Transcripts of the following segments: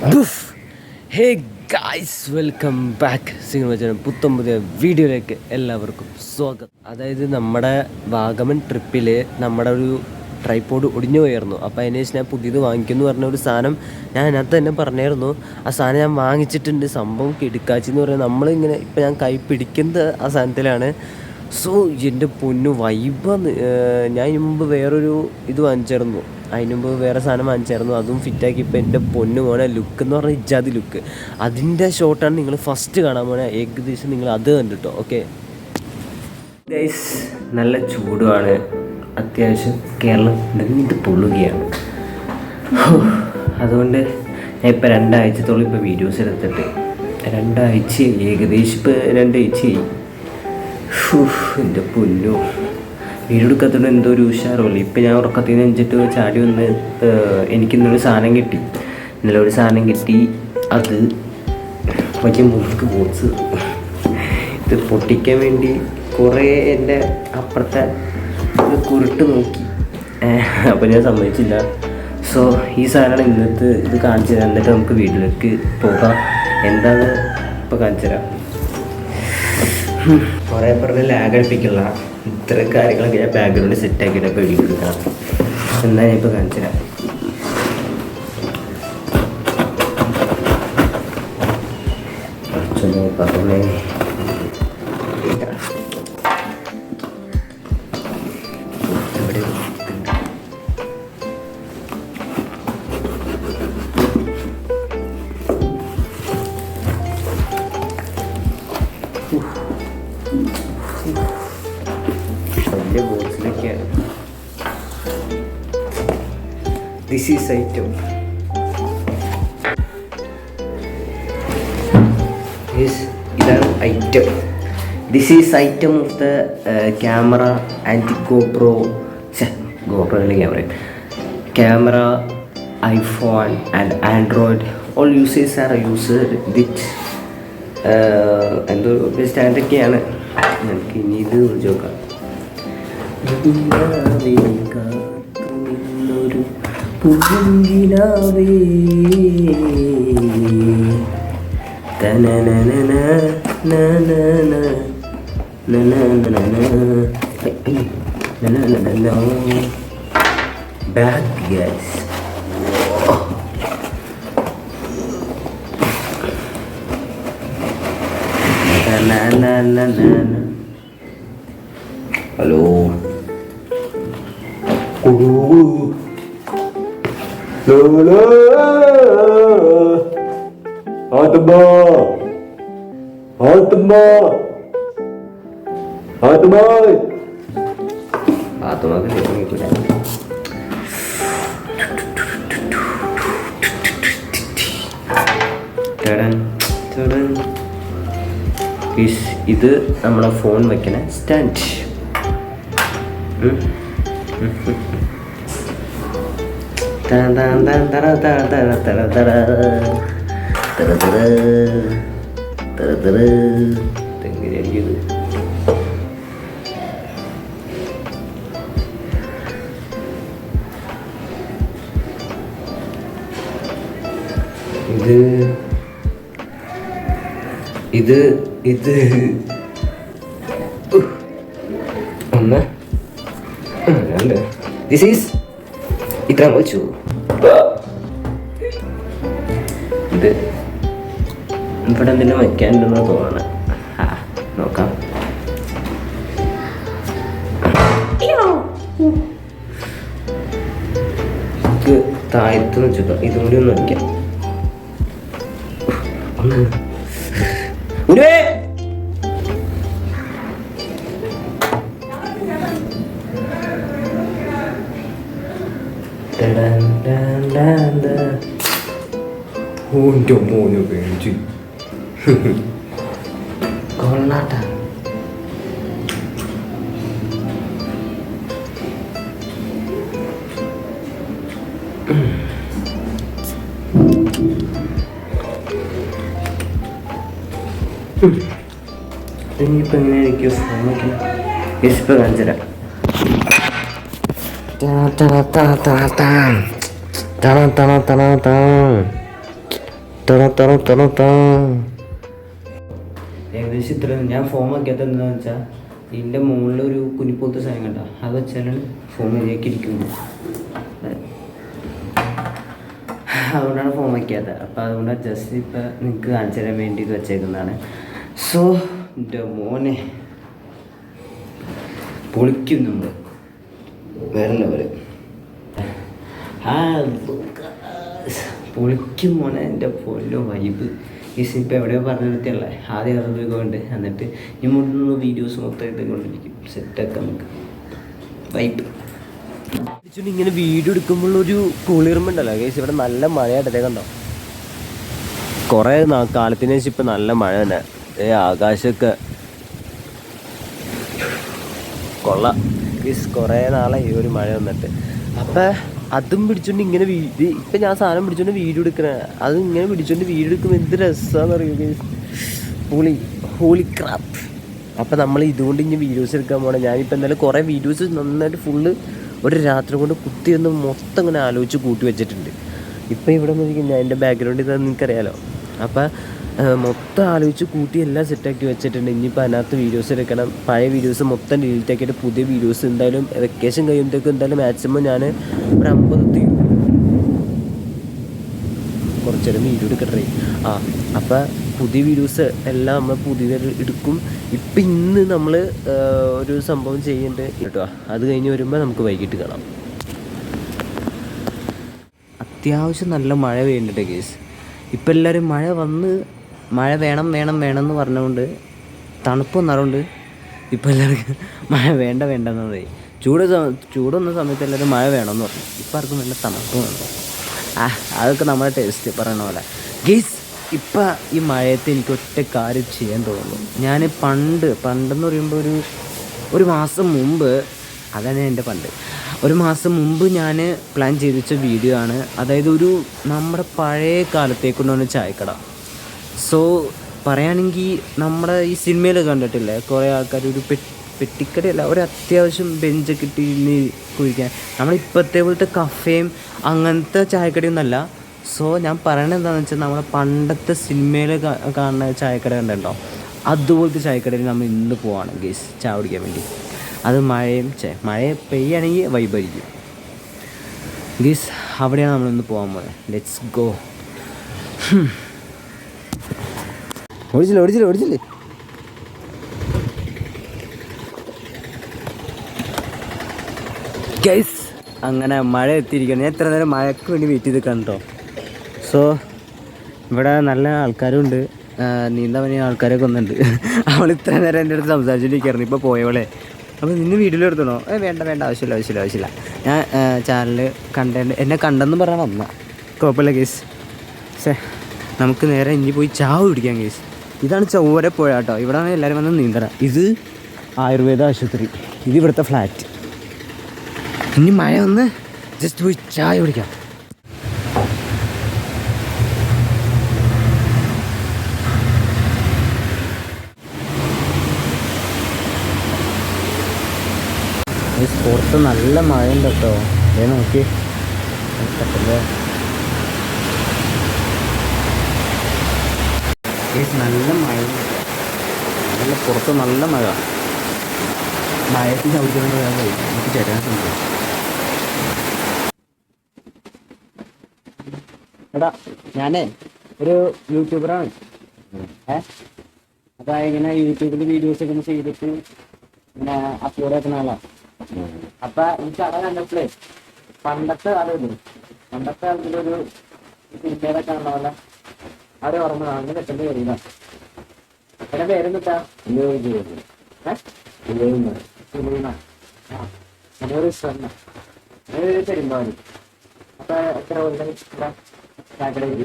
Hey guys, welcome back. Cinema പുത്തൻ പുതിയ വീഡിയോയിലേക്ക് എല്ലാവർക്കും സ്വാഗതം. അതായത് നമ്മുടെ വാഗമൺ ട്രിപ്പിൽ നമ്മുടെ ഒരു ട്രൈപോഡ് ഒടിഞ്ഞു പോയായിരുന്നു. അപ്പോൾ അതിന് ശേഷം ഞാൻ പുതിയത് വാങ്ങിക്കുമെന്ന് പറഞ്ഞ ഒരു സാധനം ഞാൻ അതിനകത്ത് തന്നെ പറഞ്ഞായിരുന്നു. ആ സാധനം ഞാൻ വാങ്ങിച്ചിട്ടുണ്ട്. സംഭവം കിടുക്കാച്ചി എന്ന് പറയുന്നത് നമ്മളിങ്ങനെ ഇപ്പം ഞാൻ കൈ പിടിക്കുന്നത് ആ സാധനത്തിലാണ്. സോ എൻ്റെ പൊന്നു വൈബാന്ന്. ഞാൻ ഇതിന് മുമ്പ് വേറൊരു ഇത് വാങ്ങിച്ചായിരുന്നു. അതിന് മുമ്പ് വേറെ സാധനം വാങ്ങിച്ചായിരുന്നു. അതും ഫിറ്റാക്കി. ഇപ്പം എൻ്റെ പൊന്നു പോണെ ലുക്ക് എന്ന് പറഞ്ഞാൽ ഇജാതി ലുക്ക്. അതിൻ്റെ ഷോട്ടാണ് നിങ്ങൾ ഫസ്റ്റ് കാണാൻ പോണെ. ഏകദേശം നിങ്ങൾ അത് കണ്ടിട്ടോ. ഓക്കെ ഗൈസ്, നല്ല ചൂടുമാണ്. അത്യാവശ്യം കേരളം ഇത് പൊള്ളുകയാണ്. അതുകൊണ്ട് ഞാൻ ഇപ്പം 2 ആഴ്ചത്തോളം ഇപ്പോൾ വീഡിയോസ് എടുത്തിട്ട് 2 ആഴ്ച ഏകദേശം ഇപ്പോൾ 2 ആഴ്ചയായി. എൻ്റെ പൊന്നു വീഡിയോ എടുക്കാത്തതുകൊണ്ട് എന്തോ ഒരു ഉഷാറുമില്ല. ഇപ്പം ഞാൻ ഉറക്കത്തിൽ നിന്ന് എഞ്ചിട്ട് ചാടി വന്ന് എനിക്കിന്നൊരു സാധനം കിട്ടി. ഇന്നലെ ഒരു സാധനം കിട്ടി. അത് വലിയ മുറുക്ക് ബോക്സ്. ഇത് പൊട്ടിക്കാൻ വേണ്ടി കുറേ എൻ്റെ അപ്പുറത്തെ കുരുട്ട് നോക്കി. അപ്പോൾ ഞാൻ സമ്മതിച്ചില്ല. സോ ഈ സാധനമാണ് ഇന്നത്തെ ഇത് കാണിച്ചു തരാം. എന്നിട്ട് നമുക്ക് വീട്ടിലേക്ക് പോകാം. എന്താണെന്ന് ഇപ്പോൾ കാണിച്ചു തരാം. കുറേ പറഞ്ഞ് ലാഗ് അടുപ്പിക്കില്ല. ഇത്ര കാര്യങ്ങളൊക്കെ ഞാൻ ബാക്ക്ഗ്രൗണ്ട് സെറ്റാക്കിയിട്ടൊക്കെ വീഡിയോ എടുക്കണം. എന്നാൽ ഞാൻ ഇപ്പോൾ കാണിച്ചു തരാം. പറഞ്ഞേ വലിയ ബോക്സിലൊക്കെയാണ്. This is item. ഇതാണ് item. This is item of the camera and GoPro. ഗോപ്രോയിലെ camera iPhone and Android all users are user with എന്തോ സ്റ്റാൻഡൊക്കെയാണ്. നമുക്ക് ഇനി ഇത് വിളിച്ച് നോക്കാം. ഒരു പൂങ്കിനാവേ ബാക്ക് ഗൈസ്. ഹലോ ഇത് നമ്മളെ ഫോൺ വെക്കണ സ്റ്റാൻഡ്. എങ്ങനെയായിരിക്കും ഇത് ഇത് ഒന്ന് രണ്ട്. ദിസ് ഈസ് ഇത്ര വെച്ചു. ഇത് ഇവിടെ എന്തെങ്കിലും വയ്ക്കാനുണ്ടെന്ന് തോന്നണം. നോക്കാം. ഇത് താഴത്ത് വെച്ചോ. ഇതും കൂടി ഒന്ന് വയ്ക്കാം. ഓൻ്റെ മോനെ പേടിച്ച് കൊള്ളാട്ട. ഇനിയിപ്പോൾ എങ്ങനെയായിരിക്കും ഫോണൊക്കെ ഇപ്പം കാണിച്ചു തരാം. ഏകദേശം ഇത്ര ഞാൻ ഫോം ആക്കിയത് എന്താണെന്ന് വെച്ചാൽ ഇതിൻ്റെ മുകളിലൊരു കുനിപ്പോത്ത സാധനം കണ്ട അത് വെച്ചാലാണ് ഫോം ഇതിലേക്ക് ഇരിക്കുന്നത്. അതുകൊണ്ടാണ് ഫോം വയ്ക്കാത്തത്. അപ്പോൾ അതുകൊണ്ട് ജസ്റ്റ് ഇപ്പം നിങ്ങൾക്ക് കാണിച്ചു തരാൻ വേണ്ടി ഇത് വെച്ചേക്കുന്നതാണ്. സോ എൻ്റെ മോനെ പൊളിക്കും നമ്മൾ വേറെ ലെവല്. പൊളിക്കും മോനെ എൻ്റെ പൊല്ലോ വൈബ്. ഈസ് ഇപ്പോൾ എവിടെയോ പറഞ്ഞു നിർത്തിയല്ലേ ആദ്യം അത് കൊണ്ട് എന്നിട്ട് ഇനി മുന്നേ വീഡിയോസ് മൊത്തം ഇതുകൊണ്ടിരിക്കും സെറ്റൊക്കെ നമുക്ക് വൈബ്. ഇങ്ങനെ വീഡിയോ എടുക്കുമ്പോഴൊരു കുളിർമുണ്ടല്ലോ ഗൈസ്. ഇവിടെ നല്ല മഴയായിട്ടേ കണ്ടോ. കുറേ കാലത്തിന് ശേഷം ഇപ്പം നല്ല മഴ തന്നെ. ആകാശമൊക്കെ കൊള്ളാം ഗൈസ്. കുറേ നാളെ ഈ ഒരു മഴ വന്നിട്ട്. അപ്പം അതും പിടിച്ചോണ്ട് ഇങ്ങനെ ഇപ്പം ഞാൻ സാധനം പിടിച്ചോണ്ട് വീഡിയോ എടുക്കണേ. അത് ഇങ്ങനെ പിടിച്ചോണ്ട് വീഡിയോ എടുക്കുമ്പോൾ എന്ത് രസമാണെന്ന് അറിയുമോ ഗൈസ്. Holy crap. അപ്പം നമ്മൾ ഇതുകൊണ്ട് ഇനി വീഡിയോസ് എടുക്കാൻ പോകണം. ഞാനിപ്പോൾ എന്തായാലും കുറേ വീഡിയോസ് നന്നായിട്ട് ഫുള്ള് ഒരു രാത്രി കൊണ്ട് കുത്തി ഒന്ന് മൊത്തം ഇങ്ങനെ ആലോചിച്ച് കൂട്ടി വെച്ചിട്ടുണ്ട്. ഇപ്പം ഇവിടെ നോക്കിയാൽ ഞാൻ എൻ്റെ ബാക്ക്ഗ്രൗണ്ട് ഇതാ നിങ്ങൾക്കറിയാലോ. അപ്പം മൊത്തം ആലോചിച്ച് കൂട്ടി എല്ലാം സെറ്റാക്കി വെച്ചിട്ടുണ്ട്. ഇനിയിപ്പോൾ അതിനകത്ത് വീഡിയോസ് എടുക്കണം. പഴയ വീഡിയോസ് മൊത്തം ഡിലീറ്റ് ആക്കിയിട്ട് പുതിയ വീഡിയോസ് എന്തായാലും വെക്കേഷൻ കഴിയുമ്പോഴത്തേക്കും എന്തായാലും മാക്സിമം ഞാൻ ഒരു 50 കുറച്ചേരം വീഡിയോ എടുക്കട്ടെ. അപ്പം പുതിയ വീഡിയോസ് എല്ലാം നമ്മൾ പുതിയത് എടുക്കും. ഇപ്പം ഇന്ന് നമ്മൾ ഒരു സംഭവം ചെയ്യുന്നുണ്ട് കേട്ടോ. അത് കഴിഞ്ഞ് വരുമ്പോൾ നമുക്ക് വൈകിട്ട് കാണാം. അത്യാവശ്യം നല്ല മഴ പെയ്യുന്നുണ്ട് കേസ്. ഇപ്പം എല്ലാവരും മഴ വേണം എന്ന് പറഞ്ഞുകൊണ്ട് തണുപ്പ് വന്നതുകൊണ്ട് ഇപ്പം എല്ലാവർക്കും മഴ വേണ്ടെന്ന് പറയും. ചൂടൊന്ന സമയത്ത് എല്ലാവരും മഴ വേണമെന്ന് പറഞ്ഞു. ഇപ്പം ആർക്കും നല്ല തണുപ്പ് വേണം. അതൊക്കെ നമ്മുടെ ടേസ്റ്റ് പറയണ പോലെ ഗേസ്. ഇപ്പം ഈ മഴയത്ത് എനിക്ക് ഒറ്റ കാര്യം ചെയ്യാൻ തോന്നുന്നു. ഞാൻ പണ്ടെന്ന് പറയുമ്പോൾ ഒരു മാസം മുമ്പ്, അതാണ് എൻ്റെ ഒരു മാസം മുമ്പ് ഞാൻ പ്ലാൻ ചെയ്ത് വെച്ച വീഡിയോ ആണ്. അതായത് നമ്മുടെ പഴയ കാലത്തേക്കൊണ്ടാണ് ചായക്കട. സോ പറയുകയാണെങ്കിൽ നമ്മുടെ ഈ സിനിമയിൽ കണ്ടിട്ടില്ലേ കുറേ ആൾക്കാർ ഒരു പെട്ടിക്കടയല്ല, ഒരു അത്യാവശ്യം ബെഞ്ചൊക്കെ ഇട്ട് കുഴിക്കാൻ. നമ്മളിപ്പോഴത്തെ പോലത്തെ കഫേയും അങ്ങനത്തെ ചായക്കടയൊന്നുമല്ല. സോ ഞാൻ പറയണത് എന്താണെന്ന് വെച്ചാൽ നമ്മുടെ പണ്ടത്തെ സിനിമയിൽ കാണുന്ന ചായക്കട കണ്ടോ, അതുപോലത്തെ ചായക്കടയിൽ നമ്മൾ ഇന്ന് പോവാണ് ഗേസ് ചായ കുടിക്കാൻ വേണ്ടി. അത് മഴ പെയ്യാണെങ്കിൽ വൈബായിരിക്കും ഗേസ്. അവിടെയാണ് നമ്മളിന്ന് പോകാൻ പോകുന്നത്. Let's go. ഓടിച്ചില്ലേ ഗൈസ്. അങ്ങനെ മഴ എത്തിയിരിക്കണം. ഞാൻ എത്ര നേരം മഴയ്ക്ക് വേണ്ടി വെയിറ്റ് ചെയ്ത് കണ്ടോ. സോ ഇവിടെ നല്ല ആൾക്കാരും ഉണ്ട്, നീന്താൻ പറ്റിയ ആൾക്കാരൊക്കെ ഒന്നുണ്ട്. അവൾ ഇത്ര നേരം എൻ്റെ അടുത്ത് സംസാരിച്ചിട്ടിരിക്കുകയായിരുന്നു. ഇപ്പോൾ പോയവളെ അപ്പോൾ നിന്നെ വീഡിയോയിൽ എടുത്തണോ? വേണ്ട ആവശ്യമില്ല. ഞാൻ ചാനൽ എന്നെ കണ്ടെന്ന് പറഞ്ഞാൽ വന്ന കുഴപ്പമില്ല കേസ്. നമുക്ക് നേരെ ഇനി പോയി ചാവ് പിടിക്കാം കേസ്. ഇതാണ് ചൊവ്വരപ്പുഴ കേട്ടോ. ഇവിടെയാണ് എല്ലാവരും വന്ന് നീന്തണം. ഇത് ആയുർവേദ ആശുപത്രി, ഇത് ഇവിടുത്തെ ഫ്ലാറ്റ്. ഇനി മഴ വന്ന് ജസ്റ്റ് പോയി ചായ കുടിക്കാം. പുറത്ത് നല്ല മഴയുണ്ട് കേട്ടോ. നോക്കി നല്ല മഴയുണ്ട്. പുറത്ത് നല്ല മഴ. മഴയത്ത് ചവിട്ടിക്കുന്നത് നമുക്ക് ചേരാൻ സംഭവം. എടാ ഞാനേ ഒരു യൂട്യൂബറാണ്. അപ്പോൾ ഇങ്ങനെ യൂട്യൂബിൽ വീഡിയോസ് ഒക്കെ ചെയ്തിട്ട് ഇങ്ങനെ അപ്ലോഡ് ആക്കുന്ന ആളാണ്. അപ്പം ഈ കട കണ്ടപ്പോഴേ പണ്ടത്തെ അതിലൊരു സിനിമയിലൊക്കെ കാണുന്ന പോലെ അവരെ ഓർമ്മ അങ്ങനെ പെട്ടെന്ന് കയറിയതാ. എന്റെ പേരെന്താ? പെരുമ്പാവൂർ. അപ്പൊ എത്ര കൊല്ലം ചായക്കടയിൽ?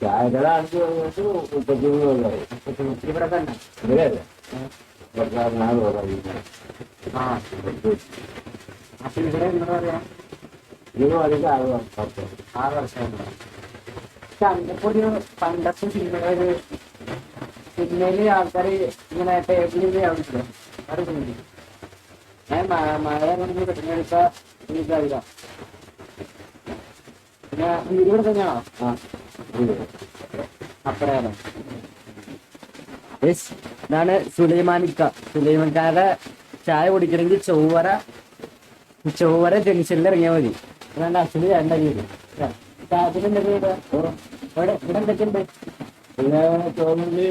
ചായക്കട 33 കൊല്ലമായി. ഇവിടെ തന്നെ അപ്പൊ ഇവിടെ എന്താ പറയാ, 6 വർഷം. അന്നപ്പൊരു പണ്ടത്തെ സിനിമയില് ആൾക്കാര് ഇങ്ങനെ ടേബിളിൽ ആവില്ല. ഞാൻ മഴ കൊണ്ട് പെട്ടെന്നെടുത്ത എനിക്കറിയാം. പിന്നെ വീട് ഇവിടെ തന്നെയാണോ? അപ്പഴാണ് ഇതാണ് സുലൈമാനിക്ക. സുലൈമാൻകാരുടെ ചായ കുടിക്കണമെങ്കിൽ ചൊവ്വര ജംഗ്ഷനിൽ ഇറങ്ങിയാൽ മതി. അതാണ്ട് അച്ഛന് വേണ്ട രീതി ഇവിടെ എന്തൊക്കെയുണ്ട്? ചോറിന്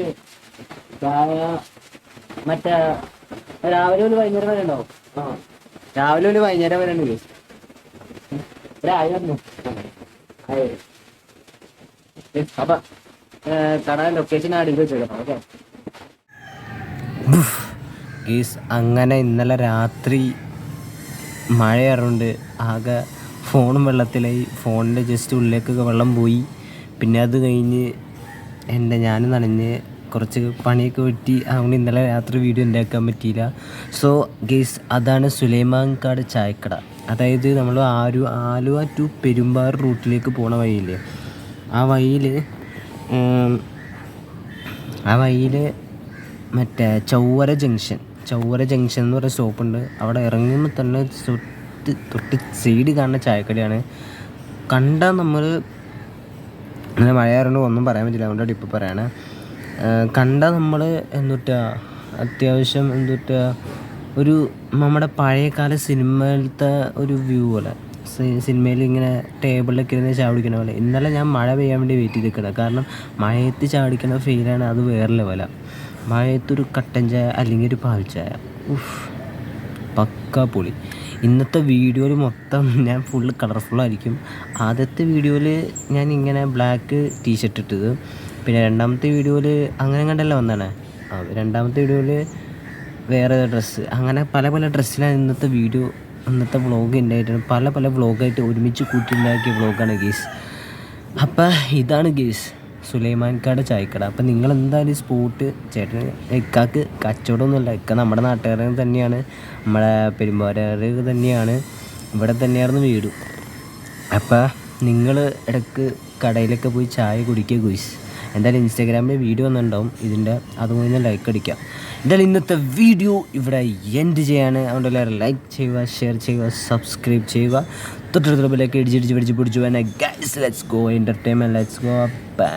ചായ മറ്റേ രാവിലെ ഒരു വൈകുന്നേരം വരെ ഉണ്ടാവും. രാവിലെ ഒരു വൈകുന്നേരം വരെ ഉണ്ട്. അപ്പൊ കട ലൊക്കേഷൻ അടിയിൽ വെച്ചേക്കണം. ഓക്കെ ഗീസ്, അങ്ങനെ ഇന്നലെ രാത്രി മഴയാറുണ്ട്. ആകെ ഫോണും വെള്ളത്തിലായി. ഫോണിൻ്റെ ജസ്റ്റ് ഉള്ളിലേക്കൊക്കെ വെള്ളം പോയി. പിന്നെ അത് കഴിഞ്ഞ് ഞാനും നനഞ്ഞ് കുറച്ച് പണിയൊക്കെ പറ്റി. അതുകൊണ്ട് ഇന്നലെ രാത്രി വീഡിയോ ഉണ്ടാക്കാൻ പറ്റിയില്ല. സോ ഗീസ്, അതാണ് സുലൈമാൻകാട് ചായക്കട. അതായത് നമ്മൾ ആലുവ ടു പെരുമ്പാർ റൂട്ടിലേക്ക് പോണ വഴിയില്ലേ, ആ വഴിയിൽ മറ്റേ ചൊവ്വര ജംഗ്ഷൻ എന്ന് പറയുന്ന സ്റ്റോപ്പുണ്ട്. അവിടെ ഇറങ്ങുമ്പോൾ തന്നെ തൊട്ട് സൈഡ് കാണുന്ന ചായക്കടയാണ്. കണ്ടാൽ നമ്മൾ അങ്ങനെ മഴയാറുണ്ട് ഒന്നും പറയാൻ പറ്റില്ല, അതുകൊണ്ടാണ് ഇപ്പോൾ പറയണേ. കണ്ടാൽ നമ്മൾ അത്യാവശ്യം ഒരു നമ്മുടെ പഴയകാല സിനിമയിലത്തെ ഒരു വ്യൂ പോലെ, സിനിമയിൽ ഇങ്ങനെ ടേബിളിലൊക്കെ ഇരുന്ന് ചാടിക്കണ പോലെ. ഇന്നലെ ഞാൻ മഴ പെയ്യാൻ വേണ്ടി വെയിറ്റ് ചെയ്ത് നിൽക്കണം. കാരണം മഴയത്ത് ചാടിക്കണ ഫീലാണ്, അത് വേറെ ലെവലാണ്. മഴയത്തൊരു കട്ടൻ ചായ അല്ലെങ്കിൽ ഒരു പാൽ ചായ, പക്കാ പൊളി. ഇന്നത്തെ വീഡിയോയിൽ മൊത്തം ഞാൻ ഫുള്ള് കളർഫുള്ളായിരിക്കും. ആദ്യത്തെ വീഡിയോയിൽ ഞാൻ ഇങ്ങനെ ബ്ലാക്ക് ടീഷർട്ട് ഇട്ടത്, പിന്നെ രണ്ടാമത്തെ വീഡിയോയിൽ അങ്ങനെ കണ്ടല്ല വന്നാണ്. രണ്ടാമത്തെ വീഡിയോയിൽ വേറെ ഡ്രസ്സ്, അങ്ങനെ പല ഡ്രസ്സിലാണ് ഇന്നത്തെ വ്ളോഗ് ഉണ്ടായിട്ടാണ്. പല വ്ളോഗായിട്ട് ഒരുമിച്ച് കൂട്ടിയുണ്ടാക്കിയ വ്ളോഗാണ് ഗീസ്. അപ്പം ഇതാണ് ഗീസ് സുലൈമാൻകാട് ചായക്കട. അപ്പം നിങ്ങളെന്തായാലും സ്പോട്ട് ചേട്ടൻ ഇക്കാക്ക് കച്ചവടമൊന്നുമില്ല, ഇക്ക നമ്മുടെ നാട്ടുകാരൻ തന്നെയാണ്, നമ്മുടെ പെരുമ്പാറുകാർ തന്നെയാണ്, ഇവിടെ തന്നെയായിരുന്നു വീട്. അപ്പം നിങ്ങൾ ഇടയ്ക്ക് കടയിലൊക്കെ പോയി ചായ കുടിക്കുക ഗുയ്സ്. എന്തായാലും ഇൻസ്റ്റാഗ്രാമിൽ വീഡിയോ വന്നിട്ടുണ്ടാവും ഇതിൻ്റെ, അതുപോലെ ലൈക്ക് അടിക്കാം. എന്തായാലും ഇന്നത്തെ വീഡിയോ ഇവിടെ എൻഡ് ചെയ്യാണ്. അതുകൊണ്ട് എല്ലാവരും ലൈക്ക് ചെയ്യുക, ഷെയർ ചെയ്യുക, സബ്സ്ക്രൈബ് ചെയ്യുക, തൊട്ടടുത്തുള്ള ബെല്ലൊക്കെ ഇടിച്ച് പിടിച്ച് പിടിച്ചു. Guys let's go entertainment, let's go by.